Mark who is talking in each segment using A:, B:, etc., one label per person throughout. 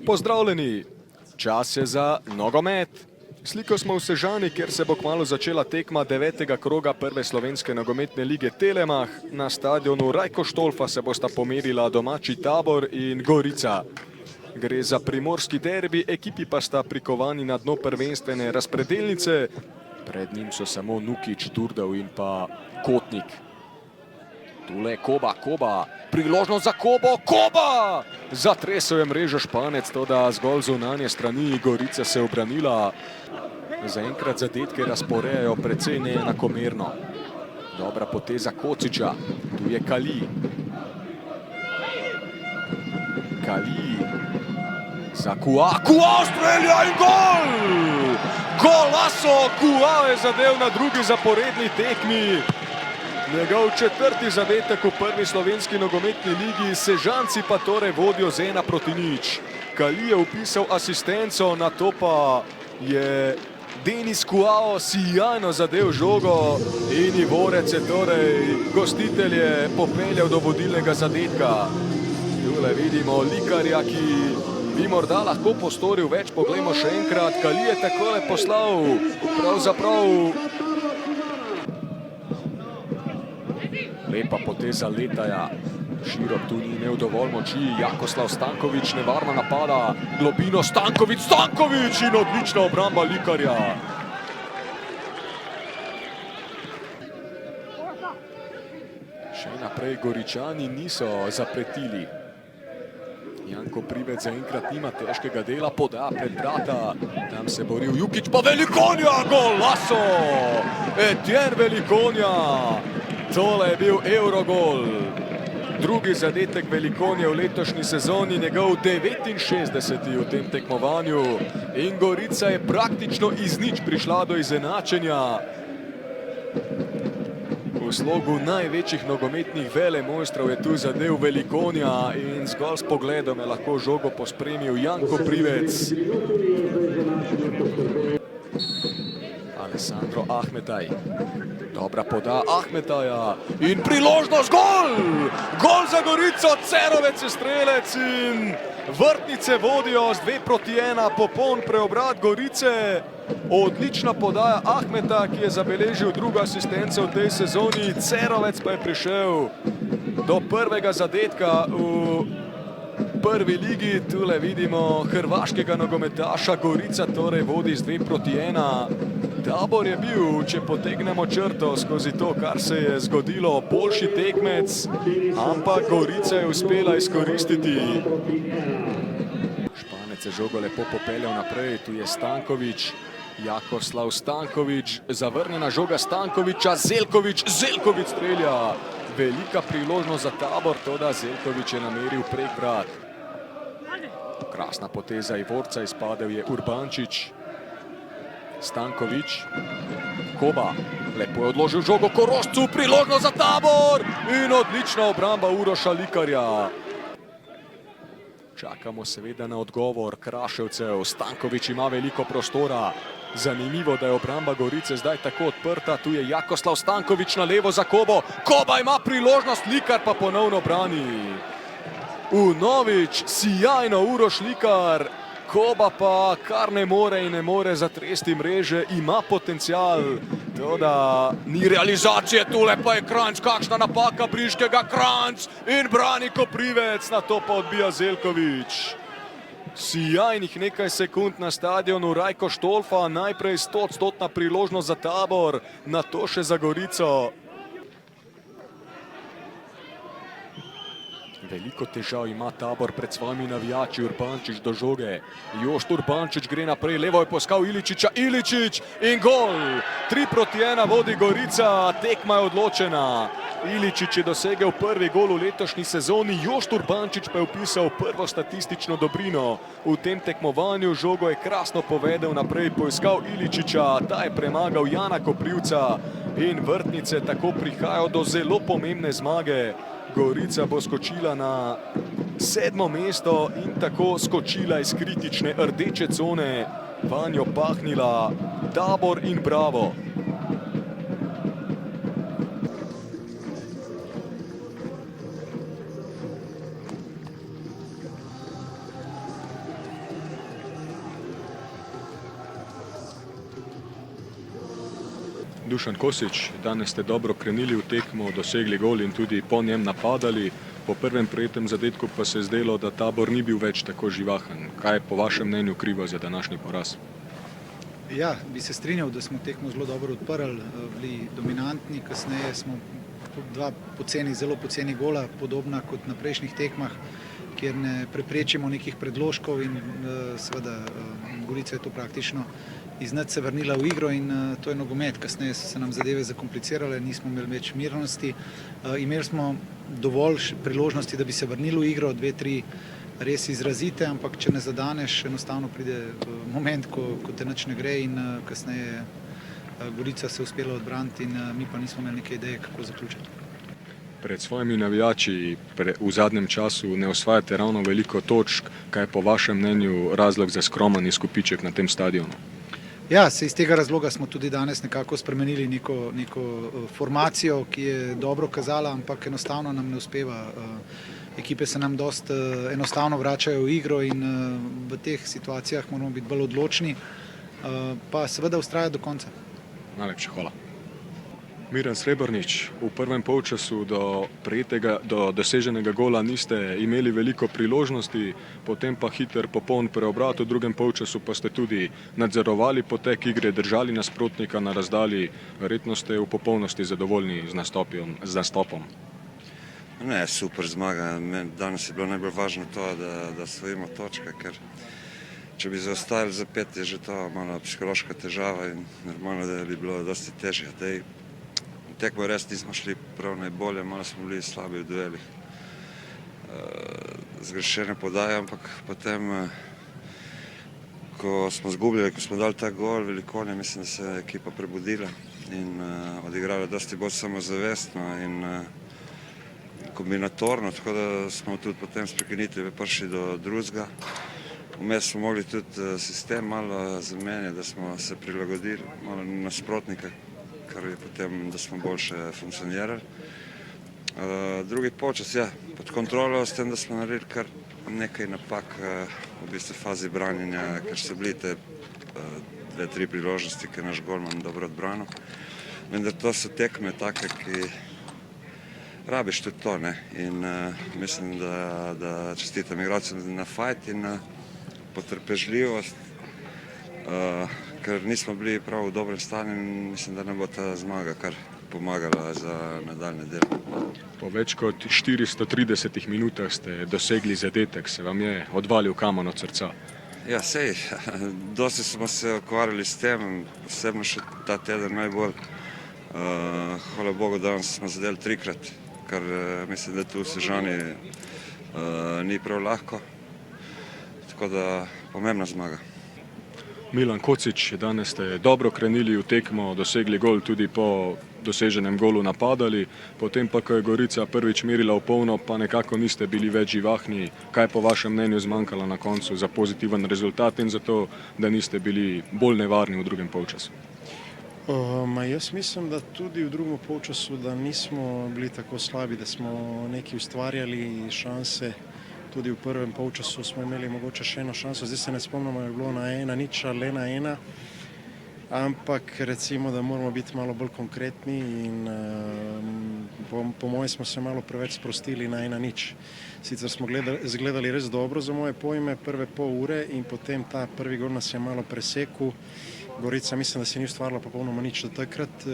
A: pozdravljeni. Čas je za nogomet. Sliko smo v Sežani, kjer se bo kmalu začela tekma 9. kroga prve slovenske nogometne lige Telemach. Na stadionu Rajko Štolfa se bosta pomerila domači Tabor in Gorica. Gre za primorski derbi, ekipi pa sta prikovani na dno prvenstvene razpredelnice. Pred njim so samo Nukić, Durdal in pa Kotnik. Tule Koba, priložnost za Koba! Zatresel je mrežo Španec, toda zgolj zunanje strani Gorica se obranila. Zaenkrat zadetke razporejajo precej neenakomerno. Dobra poteza Kocića, tu je Kali. Za Kua strelja in gol! Golazo! Kua je zadev na drugi zaporedni tekmi. Njegov četrti zadetek v prvi slovenski nogometni ligi, Sežanci pa torej vodijo z 1-0. Kali je upisal asistenco, na to pa je Denis Kuao sijajno zadev žogo in Ivorec je torej gostitelje popeljal do vodilnega zadetka. Tule vidimo Likarja, ki bi morda lahko postoril več, poglejmo še enkrat. Kali je takole poslal, pravzaprav lepa poteza Letaja. Širok tu ni imel dovolj moči. Jakoslav Stanković nevarno napada. Globino Stanković in odlična obramba Likarja. Še naprej Goričani niso zapretili. Janko Privec zaenkrat nima težkega dela, poda pred vrata. Tam se boril Jukić, pa Velikonja, golazo! Etienne Velikonja! Tole je bil Eurogol. Drugi zadetek Velikonje v letošnji sezoni, njegov 69. v tem tekmovanju. In Gorica je praktično iz nič prišla do izenačenja. V slogu največjih nogometnih velemojstrov je tu zadev Velikonja in zgolj s pogledom je lahko žogo pospremil Janko Privec. Alessandro Ahmetaj. Dobra poda Ahmetaja in priložnost, gol! Gol za Gorico, Cerovec je strelec in vrtnice vodijo z 2-1, popoln preobrat Gorice. Odlična podaja Ahmeta, ki je zabeležil drugo asistenco v tej sezoni. Cerovec pa je prišel do prvega zadetka v prvi ligi. Tule vidimo hrvaškega nogometaša. Gorica torej vodi z 2-1. Tabor je bil, če potegnemo črto skozi to, kar se je zgodilo, boljši tekmec, ampak Gorica je uspela izkoristiti. Španec je žogo lepo popeljal naprej, tu je Stanković, Jakoslav Stanković, zavrnjena žoga Stankovića, Zeljković strelja. Velika priložnost za Tabor, toda Zeljković je nameril prek vrat. Krasna poteza Ivorca, izpadel je Urbančić. Stanković, Koba, lepo je odložil žogo Korošcu, priložnost za Tabor in odlična obramba Uroša Likarja. Čakamo seveda na odgovor Kraševcev. Stanković ima veliko prostora. Zanimivo, da je obramba Gorice zdaj tako odprta. Tu je Jakoslav Stanković na levo za Kobo. Koba ima priložnost, Likar pa ponovno brani. Unović, sijajno Uroš Likar. Koba pa kar ne more zatresti mreže, ima potencial, toda ni realizacije. Tule pa je Kranjc, kakšna napaka Briškega, Kranjc in brani Koprivec, na to pa odbija Zeljković. Sijajnih nekaj sekund na stadionu Rajko Štolfa, najprej 100% priložnost za Tabor, na to še za Gorico. Veliko težav ima Tabor pred svojimi navijači. Urbančić do žoge. Jošt Urbančić gre naprej, levo je poskal Iličića, Iličić in gol! 3-1 vodi Gorica, tekma je odločena. Iličić je dosegel prvi gol v letošnji sezoni, Jošt Urbančić pa je upisal prvo statistično dobrino. V tem tekmovanju žogo je krasno povedel naprej, poiskal Iličića, ta je premagal Jana Koprivca in vrtnice tako prihajajo do zelo pomembne zmage. Gorica bo skočila na 7. mesto in tako skočila iz kritične rdeče cone, vanjo pahnila Tabor in Bravo. Dušan Kosič, danes ste dobro krenili v tekmo, dosegli gol in tudi po njem napadali. Po prvem prejetem zadetku pa se je zdelo, da Tabor ni bil več tako živahen. Kaj je po vašem mnenju krivo za današnji poraz?
B: Ja, bi se strinjal, da smo tekmo zelo dobro odprli, bili dominantni, kasneje smo dva zelo poceni gola, podobna kot na prejšnjih tekmah, kjer ne preprečimo nekih predložkov in seveda Gorica je to praktično iz nič se vrnila v igro in to je nogomet. Kasneje so se nam zadeve zakomplicirale, nismo imeli več mirnosti. Imeli smo dovolj priložnosti, da bi se vrnili v igro, 2-3 res izrazite, ampak če ne zadaneš, enostavno pride moment, ko te nič ne gre in kasneje Gorica se uspela odbraniti in mi pa nismo imeli neke ideje, kako zaključiti.
A: Pred svojimi navijači v zadnjem času ne osvajate ravno veliko točk. Kaj je po vašem mnenju razlog za skromen izkupiček na tem stadionu?
B: Ja, iz tega razloga smo tudi danes nekako spremenili neko formacijo, ki je dobro kazala, ampak enostavno nam ne uspeva. Ekipe se nam dosti enostavno vračajo v igro in v teh situacijah moramo biti bolj odločni, pa seveda vztrajati do konca.
A: Najlepša hvala. Miran Srebrnič, v prvem polčasu do doseženega gola niste imeli veliko priložnosti, potem pa hiter popoln preobrat, v drugem polčasu pa ste tudi nadzorovali potek igre, držali nasprotnika na razdalji. Verjetno ste v popolnosti zadovoljni z nastopom.
C: Ne, super zmaga. Danes je bilo najbolj važno to, da osvojimo točke, ker če bi zaostajali za 5, je že to malo psihološka težava in normalno, da bi bilo dosti težje. Tekmo res nismo šli prav najbolje, malo smo bili slabi v duelih. Zgrešene podaje, ampak potem, ko smo zgubljali, ko smo dali ta gol, Velikonja, mislim, da se je ekipa prebudila in odigrala dosti bolj samozavestno in kombinatorno, tako da smo tudi potem s prekinitvijo prišli do drugega. Vmes smo mogli tudi sistem malo zamenjati, da smo se prilagodili malo nasprotnika, kar je potem, da smo boljše funkcionirali. Drugi polčas, ja, pod kontrolo, s tem, da smo naredili kar nekaj napak v bistvu fazi branjenja, ker so bili te 2-3 priložnosti, ki je naš golman dobro odbranil. Vendar to so tekme take, ki rabiš tudi to, ne, in mislim, da čestitam igralcem na fajt in na potrpežljivost, ker nismo bili prav v dobrem stanju in mislim, da nam bo ta zmaga kar pomagala za nadaljnje delo.
A: Po več kot 430 minutah ste dosegli zadetek, se vam je odvalil kamen od srca.
C: Ja, sej, dosti smo se ukvarjali s tem, posebno še ta teden najbolj. Hvala Bogu, danes smo zadeli 3-krat, kar mislim, da tu v Sežani ni prav lahko. Tako da pomembna zmaga.
A: Milan Kocič, danes ste dobro krenili v tekmo, dosegli gol, tudi po doseženem golu napadali, potem pa, ko je Gorica prvič merila v polno, pa nekako niste bili več živahni. Kaj je po vašem mnenju zmanjkalo na koncu za pozitiven rezultat in za to, da niste bili bolj nevarni v drugem polčasu?
D: Jaz mislim, da tudi v drugem polčasu, da nismo bili tako slabi, da smo nekaj ustvarjali šanse. Tudi v prvem polčasu smo imeli mogoče še eno šanso, zdaj se ne spomnimo, je bilo na 1-0 ali 1-1, ampak recimo, da moramo biti malo bolj konkretni in po mojem smo se malo preveč sprostili na 1-0. Sicer smo izgledali res dobro za moje pojme, prve pol ure in potem ta prvi gol nas je malo presekal. Gorica mislim, da se ni ustvarila popolnoma nič do takrat,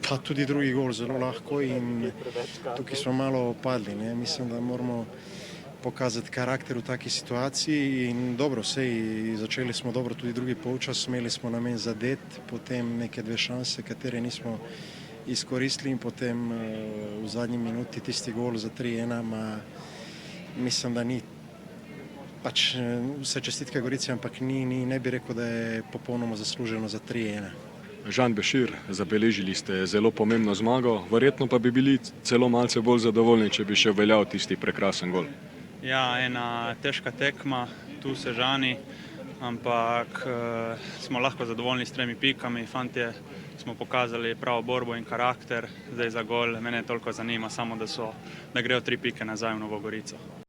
D: pa tudi drugi gol zelo lahko in tukaj smo malo padli. Mislim, da moramo pokazati karakter v taki situaciji in dobro, začeli smo dobro tudi drugi polčas, imeli smo namen zadeti, potem neke 2 šanse, katere nismo izkoristili in potem v zadnji minuti tisti gol za 3-1, mislim, da ni pač vse čestitke Gorici, ampak ne bi rekel, da je popolnoma zasluženo za 3-1.
A: Žan Bešir, zabeležili ste zelo pomembno zmago, verjetno pa bi bili celo malce bolj zadovoljni, če bi še veljal tisti prekrasen gol.
E: Ja, ena težka tekma tu v Sežani, ampak smo lahko zadovoljni s 3 pikami. Fantje smo pokazali pravo borbo in karakter, zdaj za gol. Mene toliko zanima samo, da grejo 3 pike nazaj v Novo Gorico.